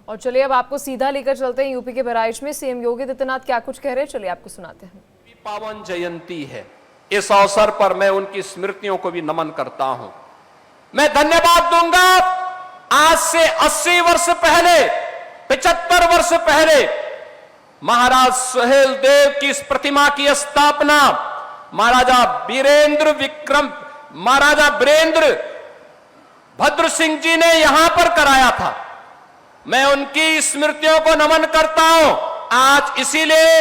और चलिए अब आपको सीधा लेकर चलते हैं यूपी के बहराइच में। सीएम योगी आदित्यनाथ क्या कुछ कह रहे हैं, चलिए आपको सुनाते हैं। पावन जयंती है, इस अवसर पर मैं उनकी स्मृतियों को भी नमन करता हूं। मैं धन्यवाद दूंगा आज से 80 वर्ष पहले, 75 वर्ष पहले महाराज सुहेलदेव की इस प्रतिमा की स्थापना महाराजा वीरेंद्र भद्र सिंह जी ने यहां पर कराया था। मैं उनकी स्मृतियों को नमन करता हूं। आज इसीलिए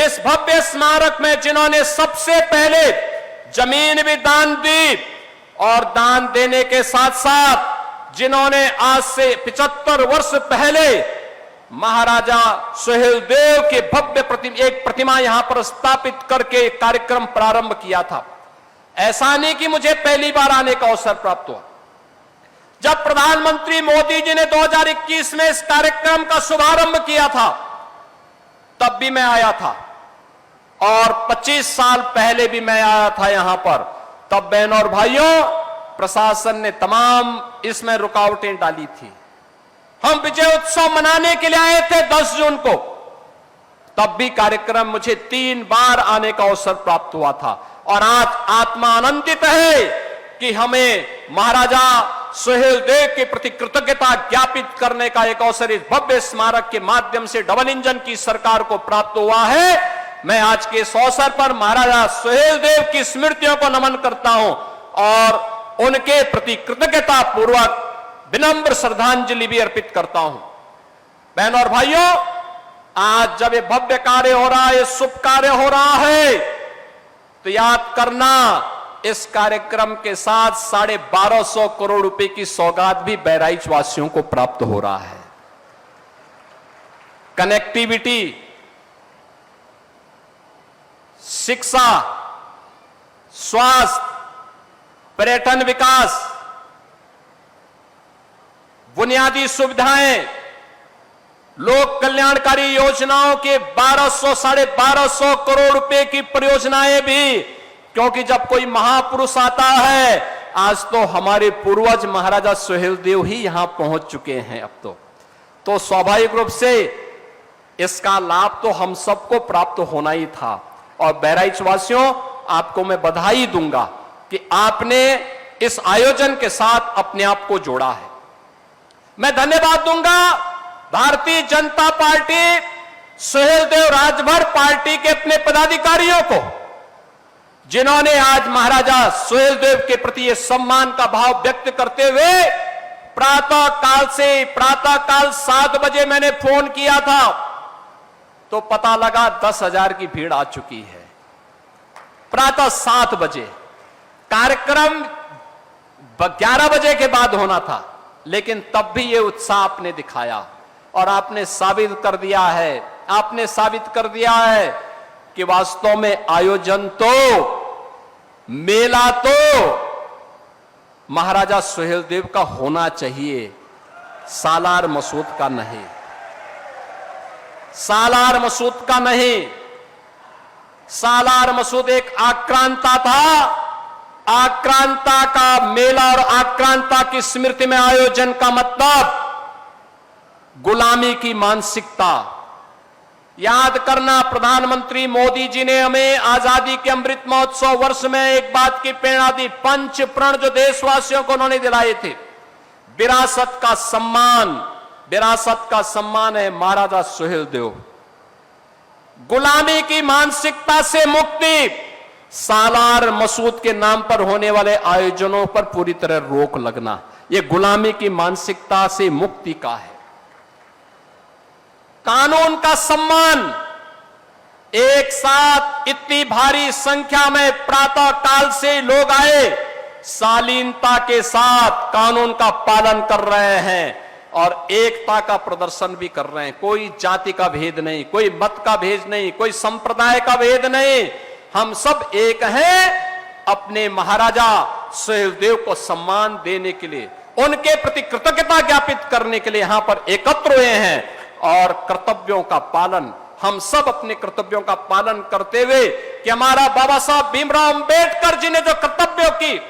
इस भव्य स्मारक में जिन्होंने सबसे पहले जमीन भी दान दी और दान देने के साथ साथ जिन्होंने आज से 75 वर्ष पहले महाराजा सुहेलदेव के भव्य एक प्रतिमा यहां पर स्थापित करके कार्यक्रम प्रारंभ किया था। ऐसा नहीं कि मुझे पहली बार आने का अवसर प्राप्त हुआ। जब प्रधानमंत्री मोदी जी ने 2021 में इस कार्यक्रम का शुभारंभ किया था तब भी मैं आया था और 25 साल पहले भी मैं आया था यहां पर। तब बहनों और भाइयों, प्रशासन ने तमाम इसमें रुकावटें डाली थी। हम विजय उत्सव मनाने के लिए आए थे 10 जून को, तब भी कार्यक्रम मुझे 3 बार आने का अवसर प्राप्त हुआ था। और आज आत्मा आनंदित है कि हमें महाराजा सुहेलदेव के प्रति कृतज्ञता ज्ञापित करने का एक अवसर इस भव्य स्मारक के माध्यम से डबल इंजन की सरकार को प्राप्त हुआ है। मैं आज के इस अवसर पर महाराजा सुहेलदेव की स्मृतियों को नमन करता हूं और उनके प्रति कृतज्ञता पूर्वक विनम्र श्रद्धांजलि भी अर्पित करता हूं। बहनों और भाइयों, आज जब ये भव्य कार्य हो रहा है, ये शुभ कार्य हो रहा है, तो याद करना इस कार्यक्रम के साथ 1250 करोड़ रुपए की सौगात भी बहराइच वासियों को प्राप्त हो रहा है। कनेक्टिविटी, शिक्षा, स्वास्थ्य, पर्यटन विकास, बुनियादी सुविधाएं, लोक कल्याणकारी योजनाओं के 1200-1250 करोड़ रुपए की परियोजनाएं भी, क्योंकि जब कोई महापुरुष आता है, आज तो हमारे पूर्वज महाराजा सुहेलदेव ही यहां पहुंच चुके हैं अब तो स्वाभाविक रूप से इसका लाभ तो हम सबको प्राप्त होना ही था। और बहराइच वासियों, आपको मैं बधाई दूंगा कि आपने इस आयोजन के साथ अपने आप को जोड़ा है। मैं धन्यवाद दूंगा भारतीय जनता पार्टी, सुहेलदेव राजभर पार्टी के अपने पदाधिकारियों को, जिन्होंने आज महाराजा सुहेलदेव के प्रति ये सम्मान का भाव व्यक्त करते हुए प्रातःकाल 7 बजे मैंने फोन किया था तो पता लगा 10,000 की भीड़ आ चुकी है। प्रातः 7 बजे कार्यक्रम 11 बजे के बाद होना था, लेकिन तब भी ये उत्साह आपने दिखाया और आपने साबित कर दिया है कि वास्तव में आयोजन तो, मेला तो महाराजा सुहेलदेव का होना चाहिए, सालार मसूद का नहीं। सालार मसूद एक आक्रांता था। आक्रांता का मेला और आक्रांता की स्मृति में आयोजन का मतलब गुलामी की मानसिकता। याद करना, प्रधानमंत्री मोदी जी ने हमें आजादी के अमृत महोत्सव वर्ष में एक बात की प्रेरणा दी, 5 प्रण जो देशवासियों को उन्होंने दिलाए थे। विरासत का सम्मान है महाराजा सुहेलदेव, गुलामी की मानसिकता से मुक्ति, सालार मसूद के नाम पर होने वाले आयोजनों पर पूरी तरह रोक लगना, यह गुलामी की मानसिकता से मुक्ति का है। कानून का सम्मान, एक साथ इतनी भारी संख्या में प्रातः काल से लोग आए, शालीनता के साथ कानून का पालन कर रहे हैं और एकता का प्रदर्शन भी कर रहे हैं। कोई जाति का भेद नहीं, कोई मत का भेद नहीं, कोई संप्रदाय का भेद नहीं, हम सब एक हैं। अपने महाराजा सुहेलदेव को सम्मान देने के लिए, उनके प्रति कृतज्ञता ज्ञापित करने के लिए यहां पर एकत्र हुए हैं और कर्तव्यों का पालन, हम सब अपने कर्तव्यों का पालन करते हुए कि हमारा बाबा साहब भीमराव अंबेडकर जी ने जो कर्तव्यों की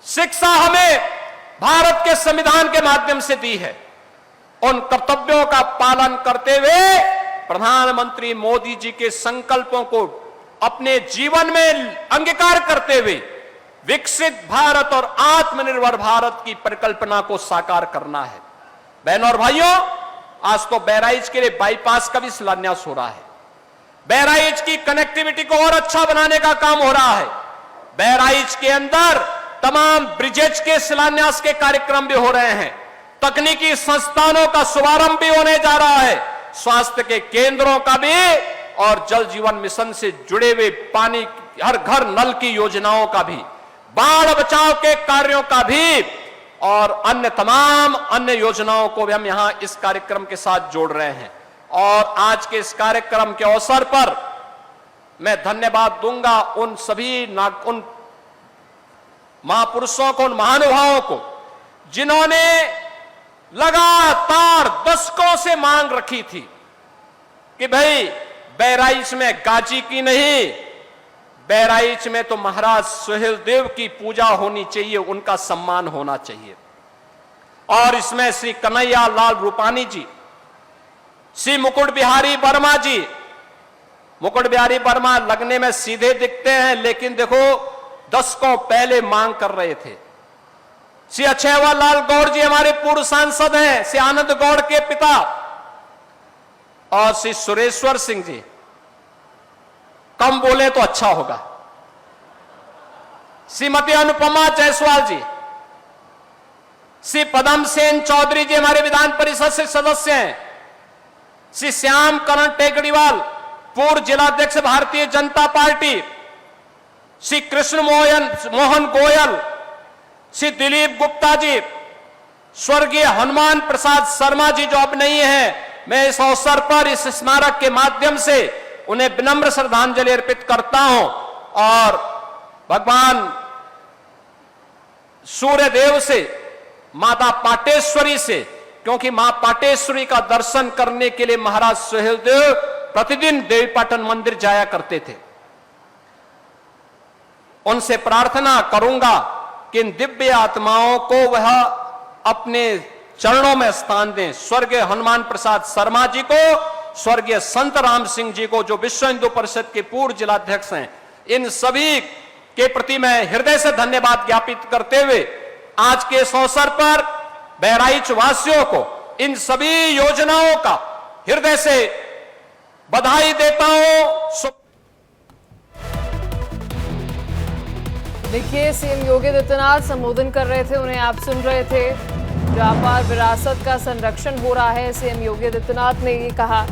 शिक्षा हमें भारत के संविधान के माध्यम से दी है, उन कर्तव्यों का पालन करते हुए प्रधानमंत्री मोदी जी के संकल्पों को अपने जीवन में अंगीकार करते हुए विकसित भारत और आत्मनिर्भर भारत की परिकल्पना को साकार करना है। बहनों और भाइयों, आज तो बहराइच के लिए बाईपास का भी शिलान्यास हो रहा है। बहराइच की कनेक्टिविटी को और अच्छा बनाने का काम हो रहा है। बहराइच के अंदर तमाम ब्रिजेज के शिलान्यास के कार्यक्रम भी हो रहे हैं। तकनीकी संस्थानों का शुभारंभ भी होने जा रहा है। स्वास्थ्य के केंद्रों का भी और जल जीवन मिशन से जुड़े हुए पानी हर घर नल की योजनाओं का भी, बाढ़ बचाव के कार्यों का भी और अन्य तमाम अन्य योजनाओं को भी हम यहां इस कार्यक्रम के साथ जोड़ रहे हैं। और आज के इस कार्यक्रम के अवसर पर मैं धन्यवाद दूंगा उन सभी उन महापुरुषों को, उन महानुभावों को जिन्होंने लगातार दशकों से मांग रखी थी कि भाई बहराइच में गाजी की नहीं, बहराइच में तो महाराज सुहेलदेव की पूजा होनी चाहिए, उनका सम्मान होना चाहिए। और इसमें श्री कन्हैया लाल रूपानी जी, श्री मुकुट बिहारी वर्मा जी, मुकुट बिहारी वर्मा लगने में सीधे दिखते हैं लेकिन देखो दशकों पहले मांग कर रहे थे। श्री अक्षयवर लाल गौड़ जी हमारे पूर्व सांसद हैं, श्री आनंद गौड़ के पिता, और श्री सुरेश्वर सिंह जी, कम बोले तो अच्छा होगा, श्रीमती अनुपमा जायसवाल जी, श्री पदम सेन चौधरी जी हमारे विधान परिषद से सदस्य हैं, श्री श्याम करण टेकड़ीवाल पूर्व जिलाध्यक्ष भारतीय जनता पार्टी, श्री कृष्ण मोहन गोयल, श्री दिलीप गुप्ता जी, स्वर्गीय हनुमान प्रसाद शर्मा जी जो अब नहीं है, मैं इस अवसर पर इस स्मारक के माध्यम से उन्हें विनम्र श्रद्धांजलि अर्पित करता हूं। और भगवान सूर्यदेव से, माता पाटेश्वरी से, क्योंकि मां पाटेश्वरी का दर्शन करने के लिए महाराज सुहेलदेव प्रतिदिन देवीपाटन मंदिर जाया करते थे। उनसे प्रार्थना करूंगा कि इन दिव्य आत्माओं को वह अपने चरणों में स्थान दें। स्वर्गीय हनुमान प्रसाद शर्मा जी को, स्वर्गीय संत राम सिंह जी को जो विश्व हिंदू परिषद के पूर्व जिलाध्यक्ष हैं, इन सभी के प्रति मैं हृदय से धन्यवाद ज्ञापित करते हुए आज के इस अवसर पर बहराइच वासियों को इन सभी योजनाओं का हृदय से बधाई देता हूं। देखिए, सीएम योगी आदित्यनाथ संबोधन कर रहे थे, उन्हें आप सुन रहे थे। व्यापार विरासत का संरक्षण हो रहा है, सीएम योगी आदित्यनाथ ने ये कहा।